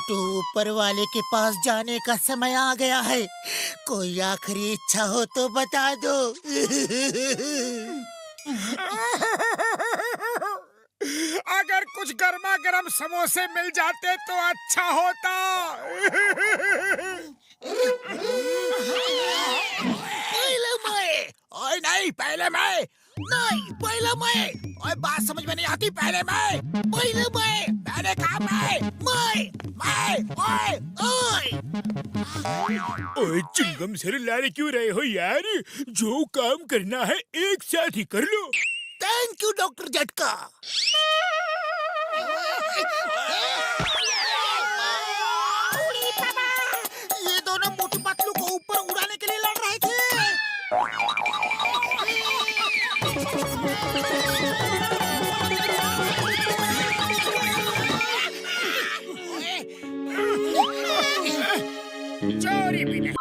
मोटू, ऊपर वाले के पास जाने का समय आ गया है। कोई आखिरी इच्छा हो तो बता दो। अगर कुछ गर्मा गर्म समोसे मिल जाते तो अच्छा होता। पहले मैं। ओए नहीं, पहले मैं। नहीं, पहले मैं। ओए बात समझ में नहीं आती, पहले मैं। पहले मैं। मैंने कहा मैं। ओए ओए। ओए चिंगम सर लारे क्यों रहे हो यार? जो काम करना है एक साथ ही कर लो। थैंक यू डॉक्टर झटका। ये दोनों मोटू पतलू को ऊपर उड़ाने के लिए लड़ रहे थे। चोरी भी नहीं,